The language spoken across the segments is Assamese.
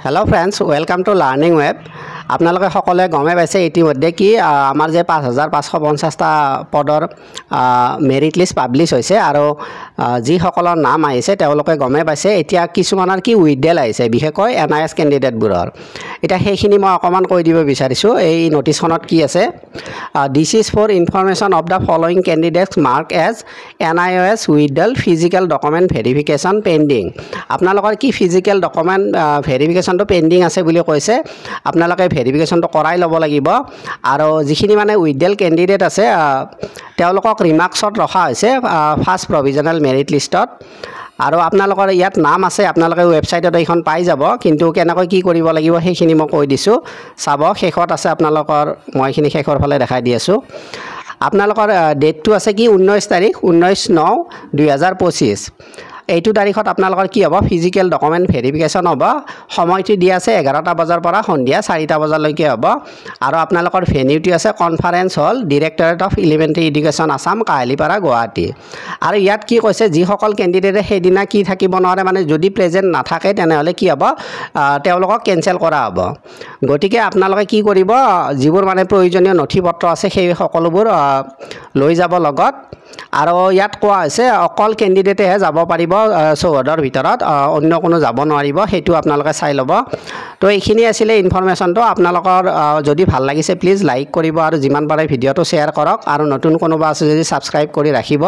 hello friends welcome to learning web আপোনালোকে সকলে গমে পাইছে ইতিমধ্যে কি আমাৰ যে 5550টা পদৰ মেৰিট লিষ্ট পাবলিশ হৈছে আৰু যি সকলৰ নাম আহিছে তেওঁলোকে গমে পাইছে এতিয়া কিছুমানৰ কি উইথড্ৰল আহিছে বিশেষকৈ এনআইএছ ক্যান্ডিডেটবোৰৰ এটা সেইখিনি মই অকমান কৈ দিব বিচাৰিছো এই নোটিছখনত কি আছে this is for information of the following candidates mark as NIS withdrawal physical document verification pending আপোনালোকৰ কি ফিজিক্যাল ডকুমেন্ট ভেৰিফিকেশনটো পেন্ডিং আছে বুলি কৈছে আপোনালোকে ভেৰিফিকেশনটো কৰাই ল'ব লাগিব আৰু যিখিনি মানে উইথড্ৰল ক্যান্ডিডেট আছে তেওঁলোকক ৰিমাৰ্কছত ৰখা হৈছে ফাৰ্স্ট প্ৰভিজনাল মেৰিট লিষ্টত আৰু আপোনালোকৰ ইয়াত নাম আছে আপোনালোকে ওয়েবসাইটত এইখন পাই যাব কিন্তু কেনেকৈ কি কৰিব লাগিব সেইখিনি মই কৈ দিছো চাব শেষত আছে আপোনালোকৰ মই এইখিনি শেষৰ ফালে দেখাই দি আছো আপোনালোকৰ ডেটটো আছে কি 19 তাৰিখ 19/9/2025 এইটো তাৰিখত আপোনালোকৰ কি হ'ব ফিজিক্যাল ডকুমেন্ট ভেৰিফিকেশন হ'ব সময়টো দিয়া আছে 11টা বজাৰ পৰা সন্ধিয়া 4টা বজালৈকে হ'ব আৰু আপোনালোকৰ ভেনিউটি আছে conference hall directorate of elementary education Assam Kahilipara Guwahati আৰু ইয়াত কি কৈছে যি সকল ক্যান্ডিডেটে সেইদিনা কি থাকিব নোৱাৰে মানে যদি প্ৰেজেন্ট নাথাকে তেনেহলে কি হ'ব তেওঁলোকক কেনসেল কৰা হ'ব গটিকে আপোনালোকে কি কৰিব যিবোৰ মানে প্ৰয়োজনীয় নথিপত্ৰ আছে সেই সকলোবোৰ লৈ যাব লগত আৰু ইয়াত কোৱা হৈছে অকল ক্যান্ডিডেটেহে যাব পাৰিব চৌহদৰ ভিতৰত অন্য কোনো যাব নোৱাৰিব হেতু আপোনালোকে চাই ল'ব তো এইখিনি আছিল ইনফৰমেশনটো আপোনালোকৰ যদি ভাল লাগিছে প্লিজ লাইক কৰিব আৰু যিমান পাৰে ভিডিওটো শেয়াৰ কৰক আৰু নতুন কোনোবা আছে যদি সাবস্ক্ৰাইব কৰি ৰাখিব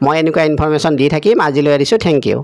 মই এনেকুৱা ইনফৰমেশন দি থাকিম আজিলৈ এৰিছো থ্যাংক ইউ